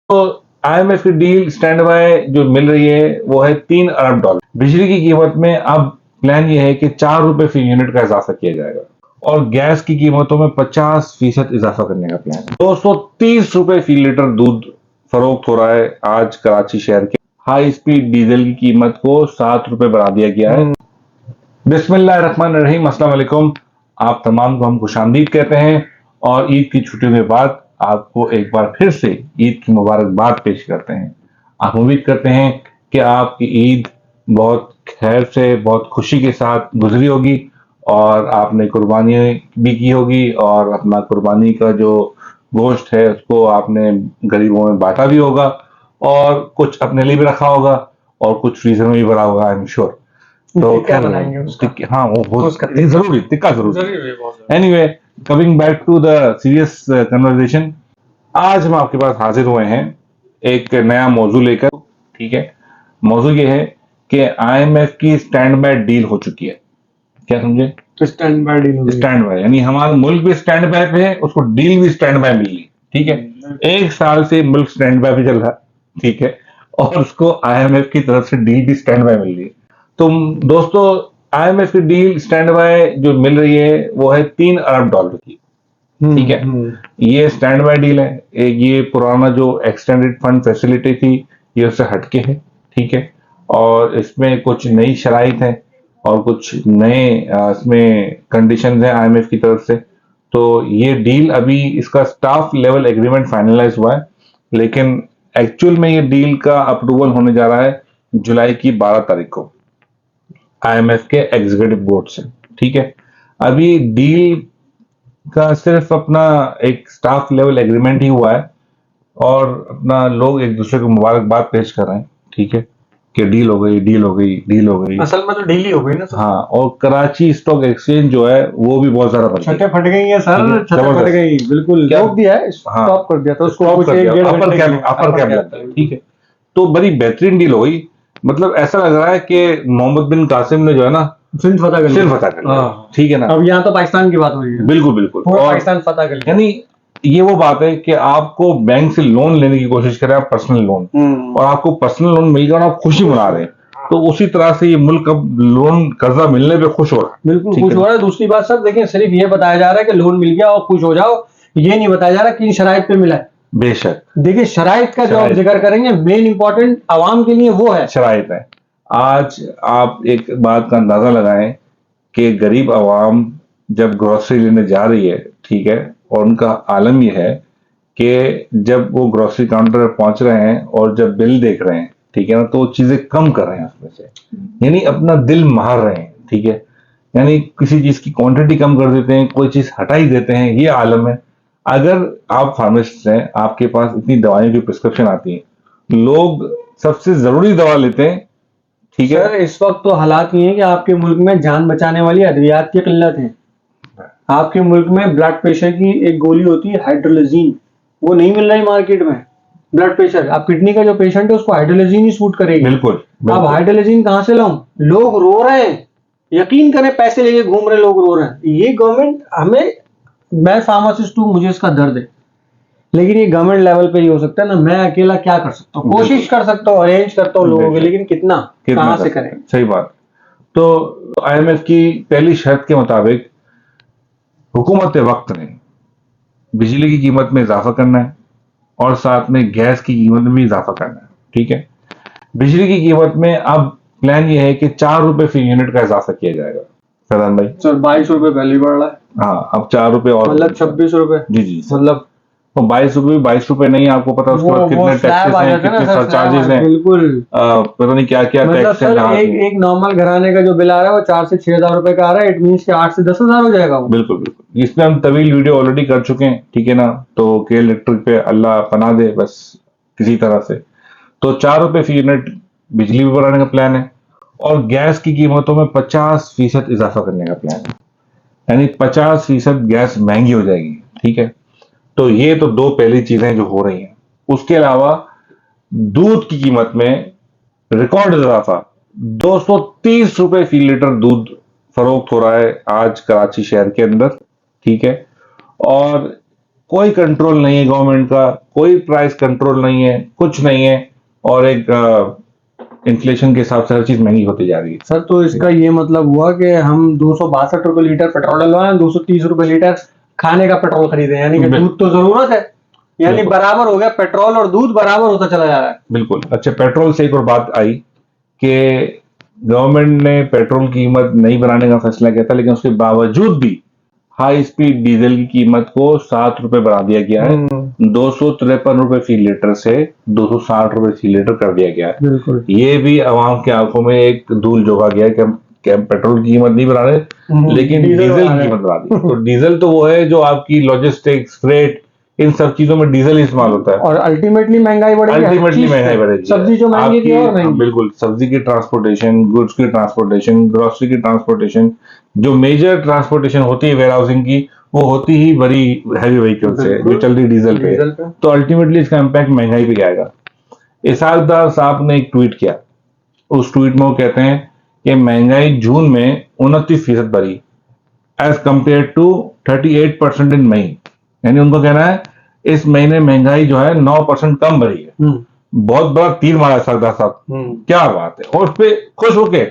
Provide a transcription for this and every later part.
तो आईएमएफ की deal stand by जो मिल रही है वो है $3 अरब। बिजली की कीमत में अब प्लान ये है कि ₹4 फी यूनिट का इजाफा किया जाएगा और गैस की कीमतों में 50% इजाफा करने का प्लान है। ₹230 फी लीटर दूध फरोख्त हो रहा है आज कराची शहर के। हाई स्पीड डीजल की कीमत को ₹7 बढ़ा दिया गया है। बिस्मिल्लाहिर्रहमानिर्रहीम, अस्सलाम वालेकुम। आप तमाम को हम खुशामदीद कहते हैं और ईद की छुट्टियों के बाद आपको एक बार फिर से ईद की मुबारकबाद पेश करते हैं। आप उम्मीद करते हैं कि आपकी ईद बहुत खैर से, बहुत खुशी के साथ गुजरी होगी और आपने कुर्बानी भी की होगी और अपना कुर्बानी का जो गोश्त है उसको आपने गरीबों में बांटा भी होगा और कुछ अपने लिए भी रखा होगा और कुछ फ्रीजर में भी भरा होगा, आई एम श्योर। तो क्या बनाएंगे उसका? हाँ, वो बहुत जरूरी टिक्का जरूरी। है। Anyway, coming back to the serious conversation, आज हम आपके पास हाजिर हुए हैं एक नया मौजू लेकर। ठीक है, मौजू ये है कि आईएमएफ की स्टैंड बाय डील हो चुकी है। क्या समझे? स्टैंड बाय डील होगी। स्टैंड बाय यानी हमारा मुल्क भी स्टैंड बाय पे है, उसको डील भी स्टैंड बाय मिल रही। ठीक है, एक साल से मुल्क स्टैंड बाय पे चल रहा है। ठीक है, और उसको आईएमएफ की तरफ से डील भी स्टैंड बाय मिल रही है। तो दोस्तों, आईएमएफ की डील स्टैंड बाय जो मिल रही है वो है $3 अरब की। ठीक है, ये स्टैंड बाय डील है। ये पुराना जो एक्सटेंडेड फंड फैसिलिटी थी ये उससे हटके है। ठीक है, और इसमें कुछ नई शराइत है और कुछ नए इसमें कंडीशंस हैं आईएमएफ की तरफ से। तो ये डील अभी इसका स्टाफ लेवल एग्रीमेंट फाइनलाइज हुआ है, लेकिन एक्चुअल में ये डील का अप्रूवल होने जा रहा है जुलाई की 12 तारीख को आईएमएफ के एग्जीक्यूटिव बोर्ड से। ठीक है, अभी डील का सिर्फ अपना एक स्टाफ लेवल एग्रीमेंट ही हुआ है और अपना लोग एक दूसरे को मुबारकबाद पेश कर रहे हैं। ठीक है, कि डील हो गई, डील हो गई, डील हो गई। असल में तो डील ही हो गई ना सर। हाँ, और कराची स्टॉक एक्सचेंज जो है वो भी बहुत ज्यादा बढ़ गई। छतें फट गई है सर, छतें फट जबरदस्त। गई, बिल्कुल क्या? रोक दिया है, हाँ, स्टॉप कर दिया था उसको स्टॉप कुछ कर दिया, 1-1.5 अपर घंटे के कैप लिए। अपर कैप लगता है। ठीक है, तो बड़ी बेहतरीन डील हो गई। मतलब ऐसा लग रहा है कि मोहम्मद बिन कासिम ने जो है ना सिंध फतह कर लिया। सिर्फ फतह कर लिया। हाँ। ठीक है ना, अब यहाँ तो पाकिस्तान की बात हो रही है। बिल्कुल बिल्कुल। पूरा और पाकिस्तान फतह कर लिया। यानी ये वो बात है कि आपको बैंक से लोन लेने की कोशिश करें, आप पर्सनल लोन, और आपको पर्सनल लोन मिल गया और आप खुशी मना रहे हैं, तो उसी तरह से ये मुल्क अब लोन कर्जा मिलने पे खुश हो रहा है। बिल्कुल ठीक खुश है हो रहा है। दूसरी बात सर देखिए, सिर्फ ये बताया जा रहा है कि लोन मिल गया और खुश हो जाओ, ये नहीं बताया जा रहा किन शराइत पे मिला है। बेशक देखिए शराइत का जो आप शराइत। जिक्र करेंगे, मेन इंपॉर्टेंट आवाम के लिए वो है। शराइत है। आज आप एक बात का अंदाजा लगाएं कि गरीब आवाम जब ग्रोसरी लेने जा रही है, ठीक है, और उनका आलम यह है कि जब वो ग्रोसरी काउंटर पर पहुंच रहे हैं और जब बिल देख रहे हैं, ठीक है ना, तो वो चीजें कम कर रहे हैं उसमें से, यानी अपना दिल मार रहे हैं। ठीक है, यानी किसी चीज की क्वांटिटी कम कर देते हैं, कोई चीज हटा ही देते हैं, ये आलम है। अगर आप फार्मासिस्ट हैं, आपके पास इतनी दवाइयों की प्रिस्क्रिप्शन आती हैं, लोग सबसे जरूरी दवा लेते हैं। ठीक है सर इस वक्त तो हालात ये है कि आपके मुल्क में जान बचाने वाली अद्वियात की किल्लत है। आपके मुल्क में ब्लड प्रेशर की एक गोली होती है हाइड्रोलिजीन, वो नहीं मिल रही मार्केट में। ब्लड प्रेशर, आप किडनी का जो पेशेंट है उसको हाइड्रोलिजीन ही सूट करेगी। बिल्कुल अब हाइड्रोलिजीन कहां से लाऊं? लोग रो रहे हैं, यकीन करें, पैसे लेके घूम रहे लोग रो रहे हैं। ये गवर्नमेंट हमें, मैं फार्मासिस्ट हूं, मुझे इसका दर्द है, लेकिन ये गवर्नमेंट लेवल पे ही हो सकता है ना। मैं अकेला क्या कर सकता हूँ? कोशिश कर सकता हूँ, अरेंज करता हूँ लोगों के, लेकिन कितना कहां से करें? सही बात। तो आईएमएफ की पहली शर्त के मुताबिक हुकूमत वक्त ने बिजली की कीमत में इजाफा करना है और साथ में गैस की कीमत में भी इजाफा करना है। ठीक है, बिजली की कीमत में अब प्लान ये है कि ₹4 फी यूनिट का इजाफा किया जाएगा। फैजान भाई सर 22 रुपए पहले बढ़ रहा है। हाँ, अब ₹4 और, मतलब 26 रुपए। जी जी, मतलब तो ₹22 नहीं, आपको पता उसके बाद कितने टैक्सेस हैं, कितने सरचार्जेस हैं, बिल्कुल पता नहीं क्या क्या मतलब टैक्स सर हैं। एक नॉर्मल घराने का जो बिल आ रहा है वो 4 से 6 हजार रुपए का आ रहा है। इट मीन्स कि 8 से 10 हजार हो जाएगा वो। बिल्कुल बिल्कुल, इसमें हम तवील वीडियो ऑलरेडी कर चुके हैं। ठीक है ना, तो के इलेक्ट्रिक पे अल्लाह पना दे बस किसी तरह से। तो ₹4 फी यूनिट बिजली भी बढ़ाने का प्लान है और गैस की कीमतों में 50% इजाफा करने का प्लान है, यानी 50% गैस महंगी हो जाएगी। ठीक है, तो ये तो दो पहली चीजें जो हो रही हैं। उसके अलावा दूध की कीमत में रिकॉर्ड इजाफा, ₹230 फी लीटर दूध फरोख्त हो रहा है आज कराची शहर के अंदर। ठीक है, और कोई कंट्रोल नहीं है गवर्नमेंट का, कोई प्राइस कंट्रोल नहीं है, कुछ नहीं है, और एक इन्फ्लेशन के हिसाब से हर चीज महंगी होती जा रही है। सर तो इसका ये मतलब हुआ कि हम 262 रुपए लीटर पेट्रोल डलवाएं, 230 रुपए लीटर खाने का पेट्रोल खरीदे, यानी कि दूध तो जरूरत है, यानी बिल्कुल। बराबर हो गया, पेट्रोल और दूध बराबर होता चला जा रहा है। बिल्कुल। अच्छा, पेट्रोल से एक और बात आई कि गवर्नमेंट ने पेट्रोल की कीमत नहीं बढ़ाने का फैसला किया था, लेकिन उसके बावजूद भी हाई स्पीड डीजल की कीमत को 7 रुपए बढ़ा दिया गया है। 253 रुपए फी लीटर से 260 रुपए फी लीटर कर दिया गया है। बिल्कुल। ये भी आवाम की आंखों में एक धूल झोंका गया है कि हम पेट्रोल की कीमत नहीं बढ़ा रहे, लेकिन डीजल की कीमत बढ़ा दी। तो डीजल तो वो है जो आपकी लॉजिस्टिक्स, फ्रेट, इन सब चीजों में डीजल इस्तेमाल होता है, और अल्टीमेटली महंगाई बढ़ेगी, अल्टीमेटली महंगाई बढ़ेगी। सब्जी जो महंगी थी और महंगी। बिल्कुल, सब्जी की ट्रांसपोर्टेशन, गुड्स की ट्रांसपोर्टेशन, ग्रोसरी की ट्रांसपोर्टेशन, जो मेजर ट्रांसपोर्टेशन होती है वेयर हाउसिंग की, वो होती ही बड़ी हैवी व्हीकल से जो चल रही डीजल पे। तो अल्टीमेटली इसका इम्पैक्ट महंगाई पे आएगा। इसाकदार साहब ने एक ट्वीट किया, उस ट्वीट में वो कहते हैं कि महंगाई जून में 29% बढ़ी एज कंपेयर टू 38% इन मई। यानी उनको कहना है इस महीने महंगाई जो है 9% कम बढ़ी है। बहुत बड़ा तीर मारा सरदार साहब, क्या बात है। और उस पे खुश होके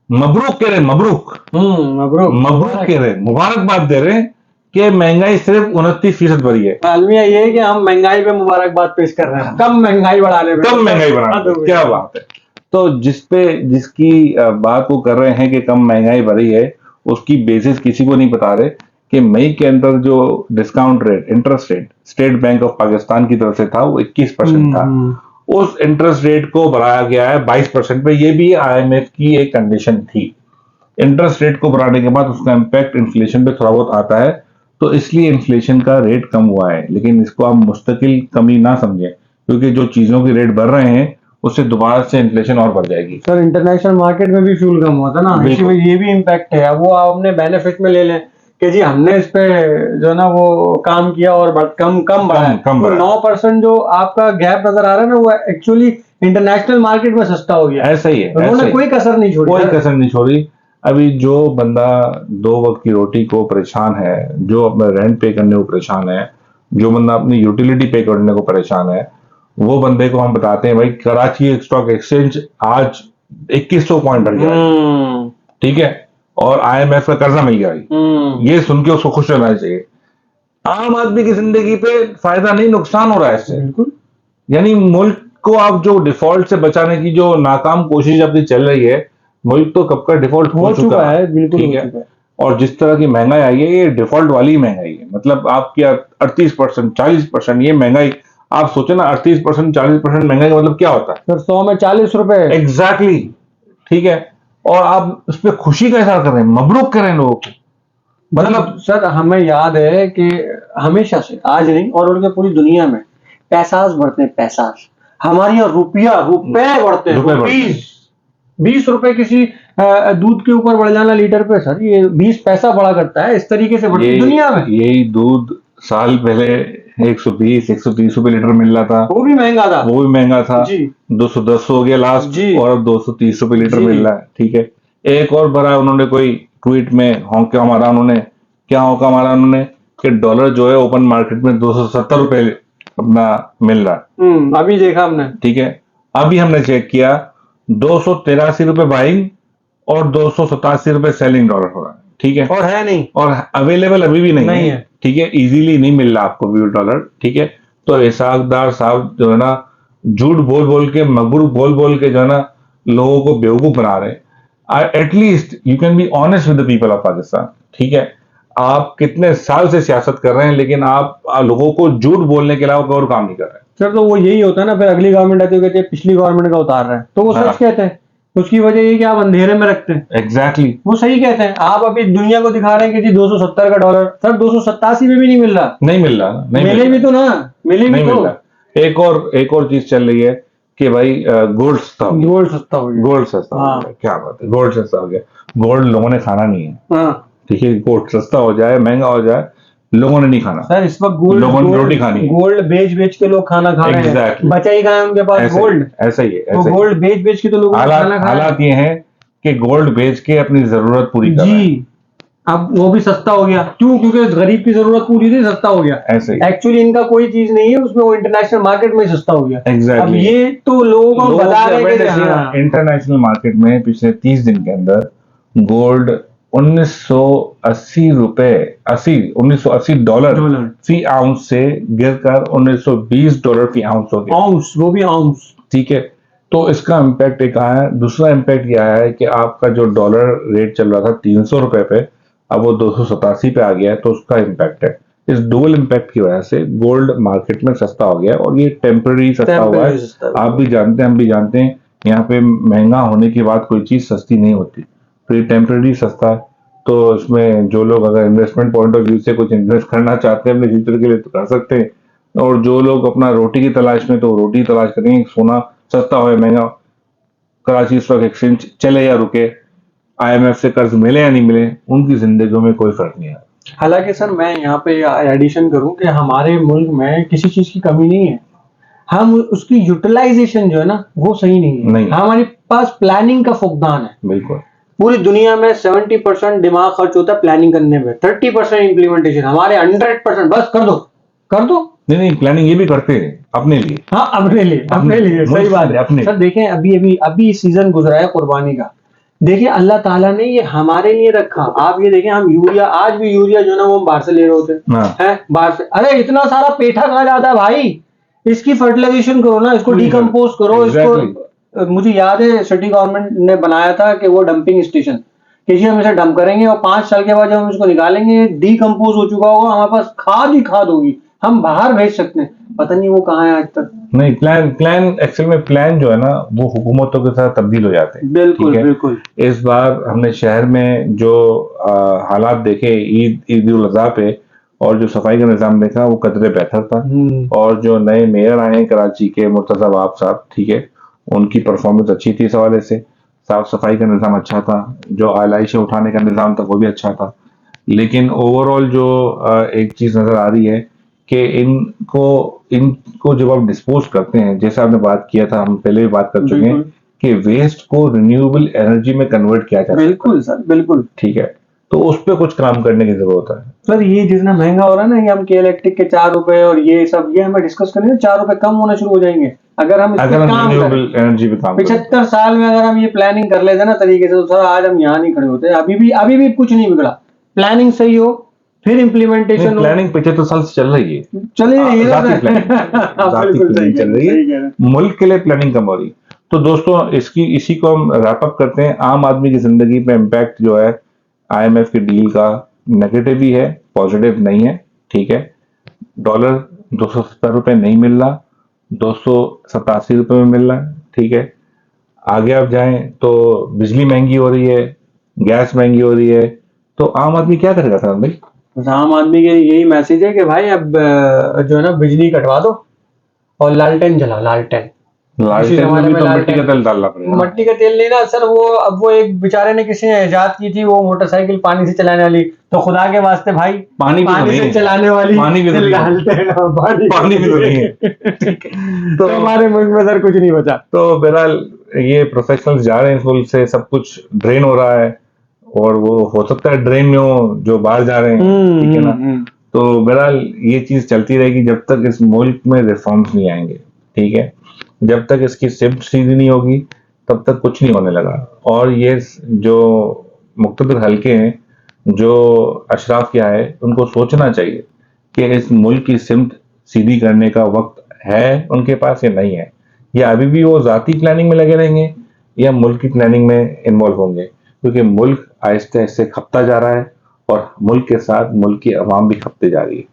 मबरूक कह रहे, मबरूक कह रहे, मुबारकबाद दे रहे हैं कि महंगाई सिर्फ 29% बढ़ी है। अलमिया ये है कि हम महंगाई पे मुबारकबाद पेश कर रहे हैं, कम महंगाई बढ़ाने पे, कम महंगाई बढ़ाने पे, क्या बात है। तो जिसकी बात वो कर रहे हैं कि कम महंगाई बढ़ी है, उसकी बेसिस किसी को नहीं बता रहे कि मई के अंदर जो discount rate, interest rate state bank of Pakistan की तरफ से था वो 21% था। उस इंटरेस्ट रेट को बढ़ाया गया है 22% पे। ये भी IMF की एक कंडीशन थी। इंटरेस्ट रेट को बढ़ाने के बाद उसका इम्पैक्ट इन्फ्लेशन पे थोड़ा बहुत आता है, तो इसलिए इन्फ्लेशन का रेट कम हुआ है। लेकिन इसको आप मुस्तकिल कमी ना समझें, क्योंकि जो चीजों के रेट बढ़ रहे हैं उससे दोबारा से इन्फ्लेशन और बढ़ जाएगी। सर इंटरनेशनल मार्केट में भी फ्यूल कम हुआ था ना, इसमें ये भी इम्पैक्ट है। वो आप अपने बेनिफिट में ले लें कि जी हमने इस पे जो ना वो काम किया और कम बढ़ा है। तो 9% जो आपका गैप नजर आ रहा है ना, वो एक्चुअली इंटरनेशनल मार्केट में सस्ता हो गया। ऐसा ही है, उन्होंने कोई कसर नहीं छोड़ी, कोई कसर नहीं छोड़ी। अभी जो बंदा 2 वक्त की रोटी को परेशान है, जो अपना रेंट पे करने को परेशान है, जो बंदा अपनी यूटिलिटी पे करने को परेशान है, वो बंदे को हम बताते हैं भाई कराची स्टॉक एक्सचेंज आज 2100 पॉइंट बढ़ गया, ठीक है, और IMF का कर्जा मिल गया। ये सुन के उसको खुश रहना चाहिए। आम आदमी की जिंदगी पे फायदा नहीं, नुकसान हो रहा है इससे। यानी मुल्क को आप जो डिफॉल्ट से बचाने की जो नाकाम कोशिश अपनी चल रही है, मुल्क तो कब का डिफॉल्ट हो चुका है, बिल्कुल ठीक है। और जिस तरह की महंगाई आई है, ये डिफॉल्ट वाली महंगाई है। मतलब आपकी 38%, 40% ये महंगाई, आप सोचे ना 38%, 40% महंगाई का मतलब क्या होता है? सर 100 में 40 रुपए। एग्जैक्टली, ठीक है। और आप उस पर खुशी का इजहार कर रहे हैं, मबरूक कर रहे हैं लोगों को। मतलब सर हमें याद है कि हमेशा से, आज नहीं और उनके पूरी दुनिया में पैसास बढ़ते हैं, पैसास। हमारे यहाँ रुपए बढ़ते हैं, 20 रुपए किसी दूध के ऊपर बढ़ जाना लीटर पे, सर ये 20 पैसा बढ़ा करता है। इस तरीके से बढ़ती दुनिया में। यही दूध साल पहले 120-130 रुपए लीटर मिल रहा था, वो भी महंगा था जी। 210 हो गया लास्ट जी, और अब 230 रुपए लीटर मिल रहा है, ठीक है। एक और भरा उन्होंने कोई ट्वीट में हौंका मारा, उन्होंने कि डॉलर जो है ओपन मार्केट में 270 रुपए अपना मिल रहा है। अभी देखा हमने, ठीक है, अभी हमने चेक किया 283 रुपए बाइंग और 287 रुपए सेलिंग डॉलर हो रहा है, ठीक है। और है नहीं, और अवेलेबल अभी भी नहीं है, ठीक है, इजीली नहीं मिल रहा आपको भी डॉलर, ठीक है। तो इसाकदार साहब जो है ना, झूठ बोल के, मबरूक बोल के जो है ना, लोगों को बेवकूफ बना रहे हैं। At least you can be honest with the people of Pakistan, ठीक है। आप कितने साल से सियासत कर रहे हैं, लेकिन आप लोगों को झूठ बोलने के अलावा कोई और काम नहीं कर रहे। सर तो वो यही होता है ना, फिर अगली गवर्नमेंट आती है, कहती है पिछली गवर्नमेंट का उतार रहे हैं, तो वो सच कहते हैं। उसकी वजह ये कि आप अंधेरे में रखते हैं। एग्जैक्टली, वो सही कहते हैं। आप अभी दुनिया को दिखा रहे हैं कि जी 270 का डॉलर, सर 287 में भी नहीं मिल रहा, मिले भी तो ना, मिले भी तो। एक और चीज चल रही है कि भाई गोल्ड सस्ता हो गया। क्या बात है, गोल्ड सस्ता हो गया। गोल्ड लोगों ने खाना नहीं है, ठीक है। गोल्ड सस्ता हो जाए, महंगा हो जाए, लोगों ने नहीं खाना सर। इस वक्त लोगों ने रोटी खानी है। गोल्ड बेच के लोग खाना खा रहे हैं, बचा ही कहाँ है उनके पास गोल्ड। ऐसा ही है, तो गोल्ड बेच के तो लोग खाना खा रहे हैं। हालात ये है कि गोल्ड बेच के अपनी जरूरत पूरी कर रहे हैं। अब वो भी सस्ता हो गया, क्यों? क्योंकि गरीब की जरूरत पूरी थी, सस्ता हो गया। ऐसे ही एक्चुअली इनका कोई चीज नहीं है उसमें, वो इंटरनेशनल मार्केट में सस्ता हो गया। अब एग्जैक्टली ये तो लोगों को बता रहे हैं कि हाँ, इंटरनेशनल मार्केट में पिछले 30 दिन के अंदर गोल्ड 1980 डॉलर फी आउंस से गिरकर $1920 फी आउंस हो गया। आउंस, वो भी आउंस। ठीक है, तो इसका इम्पैक्ट एक आया है। दूसरा इम्पैक्ट यह आया है कि आपका जो डॉलर रेट चल रहा था 300 रुपए पे, अब वो 287 पे आ गया है, तो उसका इम्पैक्ट है। इस डुअल इम्पैक्ट की वजह से गोल्ड मार्केट में सस्ता हो गया है, और ये टेम्पररी सस्ता हुआ है। आप भी जानते हैं, हम भी जानते हैं, यहाँ पे महंगा होने के बाद कोई चीज सस्ती नहीं होती, तो ये टेम्पररी सस्ता है। तो इसमें जो लोग अगर इन्वेस्टमेंट पॉइंट ऑफ व्यू से कुछ इन्वेस्ट करना चाहते हैं अपने फ्यूचर के लिए तो कर सकते हैं, और जो लोग अपना रोटी की तलाश में, तो रोटी तलाश करेंगे। सोना सस्ता हो या महंगा, कराची स्टॉक एक्सचेंज चले या रुके, आईएमएफ से कर्ज मिले या नहीं मिले, उनकी जिंदगी में कोई फर्क नहीं है। हालांकि सर मैं यहाँ पे एडिशन करूं कि हमारे मुल्क में किसी चीज की कमी नहीं है, हम उसकी यूटिलाइजेशन जो है ना वो सही नहीं है। नहीं। हमारे पास प्लानिंग का फुकदान है। बिल्कुल। पूरी दुनिया में 70% दिमाग खर्च होता है प्लानिंग करने में, 30% इम्प्लीमेंटेशन, हमारे 100% बस कर दो कर दो। नहीं, प्लानिंग ये भी करते हैं अपने लिए। हाँ, अपने लिए सही बात है। अपने सर देखें, अभी सीजन गुजरा है कुर्बानी का, देखिए अल्लाह ताला ने ये हमारे लिए रखा। आप ये देखें, हम यूरिया, आज भी यूरिया जो है ना वो हम बाहर से ले रहे होते हैं, बाहर से। अरे इतना सारा पेठा कहाँ जाता है भाई, इसकी फर्टिलाइजेशन करो ना, इसको डिकम्पोज करो। इसको मुझे याद है सिटी गवर्नमेंट ने बनाया था कि वो डंपिंग स्टेशन कि जी हम इसे डंप करेंगे और 5 साल के बाद जब हम इसको निकालेंगे डिकम्पोज हो चुका होगा, हमारे पास खाद ही खाद होगी, हम बाहर भेज सकते हैं। पता नहीं वो कहाँ है आज तक। नहीं, प्लान एक्चुअल में प्लान जो है ना वो हुकूमतों के साथ तब्दील हो जाते हैं। बिल्कुल बिल्कुल। इस बार हमने शहर में जो हालात देखे ईद उल अजहा पे, और जो सफाई का निजाम देखा वो कदरे बेहतर था। और जो नए मेयर आए हैं कराची के, मुर्तजा वाब साहब, ठीक है, उनकी परफॉर्मेंस अच्छी थी इस हवाले से। साफ सफाई का निजाम अच्छा था, जो आलाइशें उठाने का निजाम था वो भी अच्छा था। लेकिन ओवरऑल जो एक चीज नजर आ रही है कि इनको जब आप डिस्पोज करते हैं, जैसे आपने बात किया था, हम पहले भी बात कर चुके हैं कि वेस्ट को रिन्यूएबल एनर्जी में कन्वर्ट किया जाए। बिल्कुल सर, बिल्कुल ठीक है। तो उस पर कुछ काम करने की जरूरत है सर। ये जितना महंगा हो रहा है ना, ये हम के इलेक्ट्रिक के 4 रुपए और ये सब, ये हमें डिस्कस करेंगे, 4 रुपए कम होना शुरू हो जाएंगे अगर हम रिन्यूएबल एनर्जी पे काम 75 साल में अगर हम ये प्लानिंग कर लेते ना तरीके से, तो सर आज हम यहाँ नहीं खड़े होते। अभी भी कुछ नहीं बिगड़ा, प्लानिंग सही हो, फिर इम्प्लीमेंटेशन हो। प्लानिंग 75 साल से चल रही है, चल रही है, मुल्क के लिए प्लानिंग कम हो रही। तो दोस्तों इसी को हम रैप अप करते हैं। आम आदमी की जिंदगी पे इम्पैक्ट जो है आईएमएफ की डील का नेगेटिव ही है, पॉजिटिव नहीं है। ठीक है, डॉलर 270 रुपए नहीं मिल रहा, 287 रुपए में मिल रहा है। ठीक है, आगे आप जाएं तो बिजली महंगी हो रही है, गैस महंगी हो रही है, तो आम आदमी क्या करेगा सर भाई? आम आदमी के यही मैसेज है कि भाई अब जो है ना बिजली कटवा दो और लालटेन जलाओ। लालटेन में भी तो मिट्टी का तेल डालना पड़ेगा। मट्टी का तेल नहीं ना सर, वो एक बेचारे ने किसी ने इजाद की थी वो मोटरसाइकिल पानी से चलाने वाली, तो खुदा के वास्ते भाई पानी से चलाने वाली पानी भी तो नहीं है। तो हमारे मुल्क में सर कुछ नहीं बचा। तो बहरहाल ये प्रोफेशनल्स जा रहे हैं इस मुल्क से, सब कुछ ड्रेन हो रहा है, और वो हो सकता है ड्रेन में हो जो बाहर जा रहे हैं। ठीक है ना, तो बहरहाल ये चीज चलती रहेगी जब तक इस मुल्क में रिफॉर्म्स नहीं आएंगे। ठीक है, जब तक इसकी सिफ्ट सीधी नहीं होगी तब तक कुछ नहीं होने लगा। और ये जो मुख्तलिफ हल्के हैं, जो अशराफ क्या है, उनको सोचना चाहिए कि इस मुल्क की सिमत सीधी करने का वक्त है उनके पास या नहीं है, या अभी भी वो जाती प्लानिंग में लगे रहेंगे या मुल्क की प्लानिंग में इन्वॉल्व होंगे। क्योंकि मुल्क आहिस्ते आहिस्ते खपता जा रहा है और मुल्क के साथ मुल्क की आवाम भी खपते जा रही है।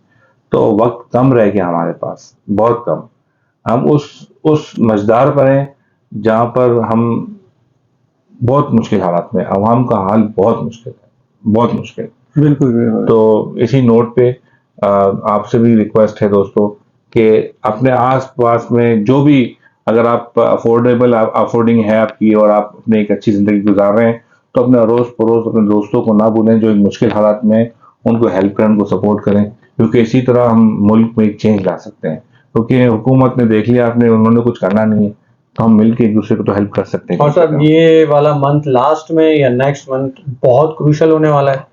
तो वक्त कम रह गया हमारे पास, बहुत कम। हम उस मजदार पर हैं जहां पर हम बहुत मुश्किल हालात में, आवाम का हाल बहुत मुश्किल है, बहुत मुश्किल। बिल्कुल बिल्कुल। तो इसी नोट पे आपसे भी रिक्वेस्ट है दोस्तों कि अपने आस पास में जो भी, अगर आप अफोर्डिंग है आपकी और आप अपने एक अच्छी जिंदगी गुजार रहे हैं, तो अपने अड़ोस पड़ोस, अपने दोस्तों को ना भूलें जो एक मुश्किल हालात में, उनको हेल्प करें, उनको सपोर्ट करें। क्योंकि इसी तरह हम मुल्क में एक चेंज ला सकते हैं। क्योंकि हुकूमत ने देख लिया आपने, उन्होंने कुछ करना नहीं है, तो हम मिलकर एक दूसरे को तो हेल्प कर सकते हैं। और सर ये वाला मंथ लास्ट में या नेक्स्ट मंथ बहुत क्रूशल होने वाला है।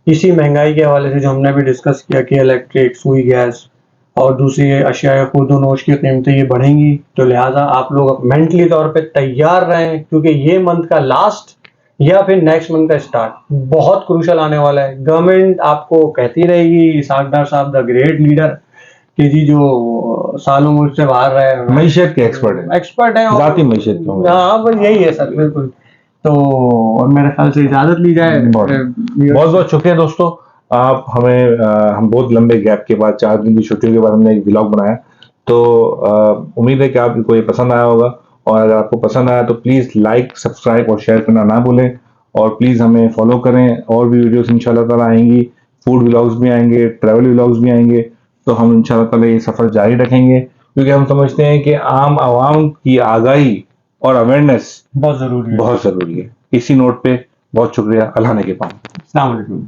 इसी महंगाई के हवाले से जो हमने भी डिस्कस किया कि इलेक्ट्रिक, सुई गैस और दूसरी अशिया खुर्द-व-नोश की कीमतें ये बढ़ेंगी, तो लिहाजा आप लोग मेंटली तौर पे तैयार रहें, क्योंकि ये मंथ का लास्ट या फिर नेक्स्ट मंथ का स्टार्ट बहुत क्रूशल आने वाला है। गवर्नमेंट आपको कहती रहेगी, सागदार साहब द ग्रेट लीडर, कि जी जो सालों मुझसे बाहर रहे हैं, मैशत के एक्सपर्ट है और जाती मैशत के होंगे। हाँ बस यही है सर, बिल्कुल। तो और मेरे ख्याल से इजाजत ली जाए। बहुत बहुत शुक्रिया दोस्तों, आप हमें हम बहुत लंबे गैप के बाद 4 दिन की छुट्टियों के बाद हमने एक व्लॉग बनाया, तो उम्मीद है कि आपको ये पसंद आया होगा। और अगर आपको पसंद आया तो प्लीज़ लाइक, सब्सक्राइब और शेयर करना ना भूलें, और प्लीज़ हमें फॉलो करें। और भी वीडियोस इंशाल्लाह ताला आएंगी, फूड व्लॉग्स भी आएंगे, ट्रैवल व्लॉग्स भी आएंगे। तो हम इंशाल्लाह ताला ये सफ़र जारी रखेंगे, क्योंकि हम समझते हैं कि आम आवाम की आगाही और अवेयरनेस बहुत जरूरी है। बहुत ज़रूरी है। इसी नोट पे बहुत शुक्रिया। अल्लाह ने के पाम। अस्सलाम वालेकुम।